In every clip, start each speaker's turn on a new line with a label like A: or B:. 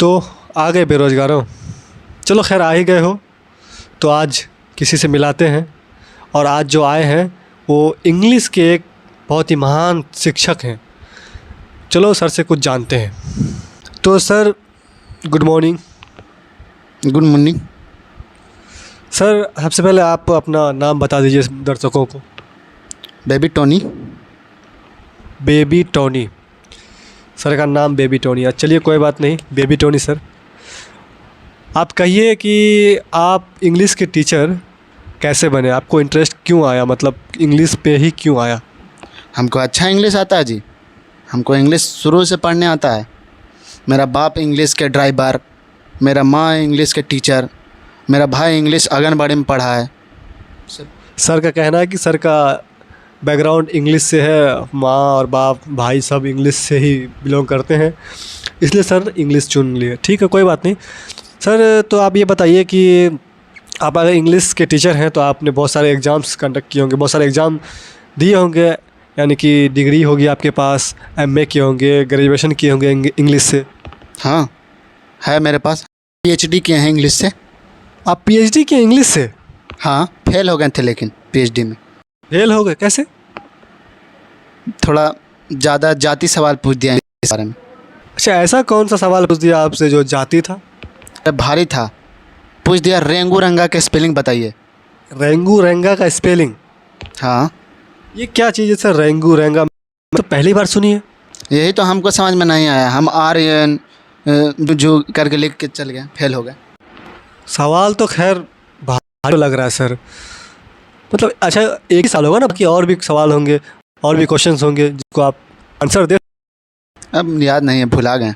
A: तो आ गए बेरोज़गारों। चलो खैर आ ही गए हो तो आज किसी से मिलाते हैं। और आज जो आए हैं वो इंग्लिश के एक बहुत ही महान शिक्षक हैं। चलो सर से कुछ जानते हैं। तो sir good morning.
B: Good morning.
A: Sir सबसे पहले आप अपना नाम बता दीजिए दर्शकों को।
B: Baby Tony.
A: Baby Tony, sir का नाम बेबी टोनी है। चलिए कोई बात नहीं, बेबी टोनी सर आप कहिए कि आप इंग्लिश के टीचर कैसे बने, आपको इंटरेस्ट क्यों आया, मतलब इंग्लिश पे ही क्यों आया?
B: हमको अच्छा इंग्लिश आता है जी। हमको इंग्लिश शुरू से पढ़ने आता है। मेरा बाप इंग्लिश के ड्राइवर, मेरा माँ इंग्लिश के टीचर, मेरा भाई इंग्लिश आंगनबाड़ी में पढ़ा है।
A: सर का कहना है कि सर का बैकग्राउंड इंग्लिश से है, माँ और बाप भाई सब इंग्लिश से ही बिलोंग करते हैं, इसलिए सर इंग्लिश चुन लिए। ठीक है कोई बात नहीं सर। तो आप ये बताइए कि आप अगर इंग्लिश के टीचर हैं तो आपने बहुत सारे एग्ज़ाम्स कंडक्ट किए होंगे, बहुत सारे एग्ज़ाम दिए होंगे, यानी कि डिग्री होगी आपके पास, एमए किए होंगे, ग्रेजुएशन किए होंगे इंग्लिश से।
B: हाँ है मेरे पास। पीएचडी किए हैं इंग्लिश से।
A: आप पीएचडी किए इंग्लिश से?
B: हाँ फेल हो गए थे लेकिन पीएचडी में।
A: फेल हो गए कैसे?
B: थोड़ा ज़्यादा जाति सवाल पूछ दिया इस बारे में।
A: अच्छा ऐसा कौन सा सवाल पूछ दिया आपसे जो जाति था?
B: भारी था। पूछ दिया रेंगू रंगा के स्पेलिंग बताइए।
A: रेंगू रेंगा का स्पेलिंग?
B: हाँ
A: ये क्या चीज़ है सर रेंगू रेंगा? मैं तो पहली बार सुनी है।
B: यही तो हमको समझ में नहीं आया। हम आर्यन जो करके लिख के चल गए, फेल हो गए।
A: सवाल तो खैर भारी लग रहा है सर। मतलब अच्छा एक ही साल होगा ना कि और भी सवाल होंगे और भी क्वेश्चंस होंगे जिसको आप आंसर दे?
B: अब याद नहीं है, भुला गए।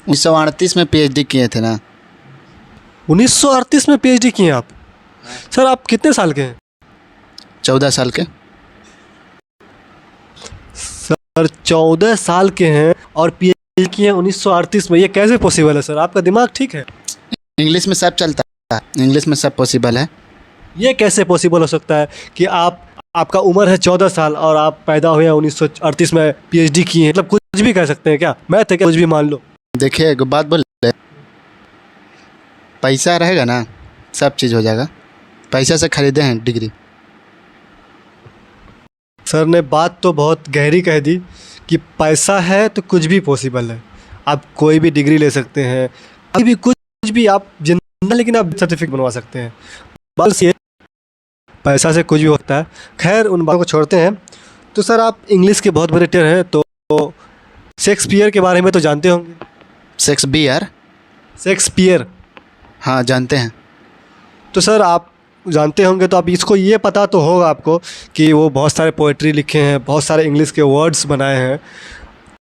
B: 1938 में पीएचडी किए थे ना।
A: 1938 में पीएचडी किए आप? सर आप कितने साल के हैं?
B: 14 साल के।
A: सर 14 साल के हैं और पीएचडी किए हैं 1938 में, ये कैसे पॉसिबल है सर? आपका दिमाग ठीक है?
B: इंग्लिश में सब चलता है, इंग्लिश में सब पॉसिबल है।
A: ये कैसे पॉसिबल हो सकता है कि आपका उम्र है 14 साल और आप पैदा हुए हैं 1938 में, पीएचडी किए हैं? मतलब कुछ भी कह सकते हैं क्या? मैथ है क्या? कुछ भी मान लो।
B: देखिए एक बात बोले, पैसा रहेगा ना सब चीज़ हो जाएगा। पैसा से खरीदे हैं डिग्री।
A: सर ने बात तो बहुत गहरी कह दी कि पैसा है तो कुछ भी पॉसिबल है। आप कोई भी डिग्री ले सकते हैं, अभी भी कुछ भी आप जिंदा, लेकिन आप सर्टिफिकेट बनवा सकते हैं। बस ये पैसा से कुछ भी हो सकता है। खैर उन बातों को छोड़ते हैं। तो सर आप इंग्लिश के बहुत बड़े टीचर हैं, तो शेक्सपियर के बारे में तो जानते होंगे? शेक्सपियर?
B: हाँ जानते हैं।
A: तो सर आप जानते होंगे तो आप इसको ये पता तो होगा आपको कि वो बहुत सारे पोएट्री लिखे हैं, बहुत सारे इंग्लिश के वर्ड्स बनाए हैं,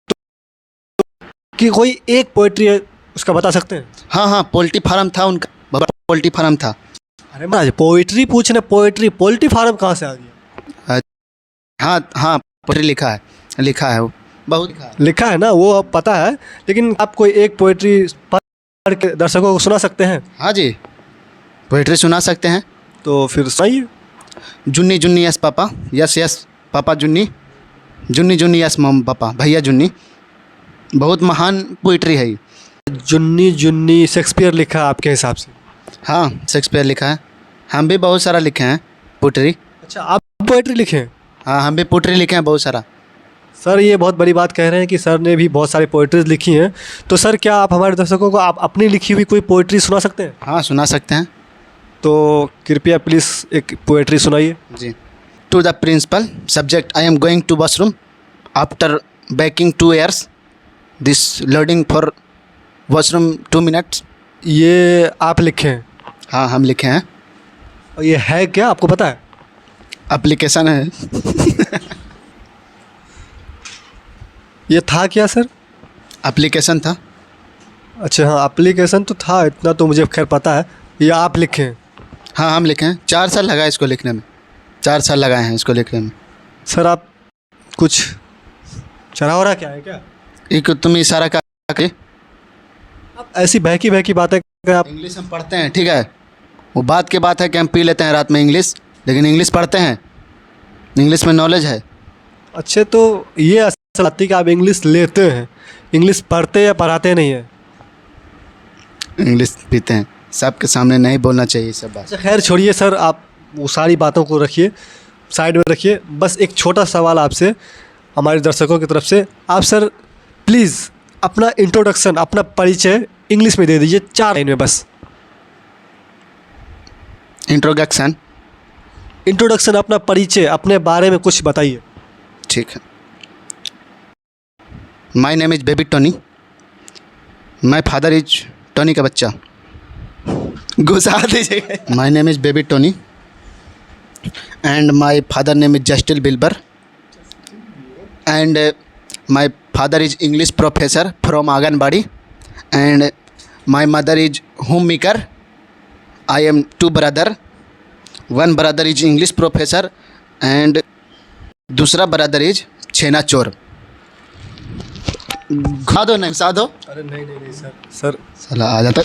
A: तो कि कोई एक पोएट्री है उसका बता सकते हैं?
B: हाँ हाँ पोल्ट्री फार्म था उनका, पोल्ट्री फार्म था।
A: अरे महाराज पोएट्री पूछ रहे, पोल्ट्री फार्म कहाँ से आ गया?
B: हाँ हाँ पोएट्री लिखा है वो बहुत
A: लिखा है ना, वो अब पता है, लेकिन आप कोई एक पोएट्री पढ़ के दर्शकों को सुना सकते हैं?
B: हाँ जी पोएट्री सुना सकते हैं।
A: तो फिर सुनाइए।
B: जुन्नी जुन्नी yes papa, yes yes papa जुन्नी, जुन्नी जुन्नी यस मम पापा, भैया जुन्नी। बहुत महान पोइट्री है ये।
A: जुन्नी जुन्नी शेक्सपियर लिखा है आपके हिसाब से?
B: हाँ शेक्सपियर लिखा है। हम भी बहुत सारा लिखे हैं पोइट्री।
A: अच्छा आप पोएट्री लिखे हैं?
B: हाँ हम भी पोइट्री लिखे हैं बहुत सारा।
A: सर ये बहुत बड़ी बात कह रहे हैं कि सर ने भी बहुत सारी पोइट्रीज लिखी हैं। तो सर क्या आप हमारे दर्शकों को आप अपनी लिखी हुई कोई पोइट्री सुना सकते हैं?
B: हाँ सुना सकते हैं।
A: तो कृपया प्लीज़ एक पोएट्री सुनाइए।
B: जी। To the principal subject I am going to washroom after backing 2 years this loading for washroom 2 minutes।
A: ये आप लिखे हैं?
B: हाँ हम लिखे हैं।
A: और ये है क्या, आपको पता है?
B: एप्लीकेशन है।
A: ये था क्या सर?
B: एप्लीकेशन था।
A: अच्छा हाँ एप्लीकेशन तो था, इतना तो मुझे खैर पता है। ये आप लिखे हैं?
B: हाँ हम लिखे हैं। 4 साल लगा इसको लिखने में, 4 साल लगाए हैं इसको लिखने में।
A: सर आप कुछ चढ़ा हो रहा क्या है क्या?
B: एक तुम इशारा करके
A: आप ऐसी बहकी बहकी बातें आप
B: इंग्लिश हम पढ़ते हैं, ठीक है। वो बात की बात है कि हम पी लेते हैं रात में इंग्लिश, लेकिन इंग्लिश पढ़ते हैं, इंग्लिश में नॉलेज है।
A: अच्छे तो ये असल बात है कि आप इंग्लिश लेते हैं, इंग्लिश पढ़ते या पढ़ाते नहीं है?
B: इंग्लिश पीते हैं, सबके सामने नहीं बोलना चाहिए सब बात।
A: अच्छा खैर छोड़िए सर, आप वो सारी बातों को रखिए, साइड में रखिए। बस एक छोटा सवाल आपसे, हमारे दर्शकों की तरफ से। आप सर प्लीज़ अपना इंट्रोडक्शन, अपना परिचय इंग्लिश में दे दीजिए 4 लाइन में बस।
B: इंट्रोडक्शन,
A: अपना परिचय, अपने बारे में कुछ बताइए।
B: ठीक है। My name is baby Tony, my father is Tony का बच्चा। घुसा दीजिए। My name is baby Tony and my father name is Justin Wilbur and my father is English professor from anganwadi and my mother is home maker. I am 2 brother, 1 brother is English professor and दूसरा brother is छेना चोर। घा दो नहीं, सा दो।
A: अरे नहीं sir,
B: साला आ जाता।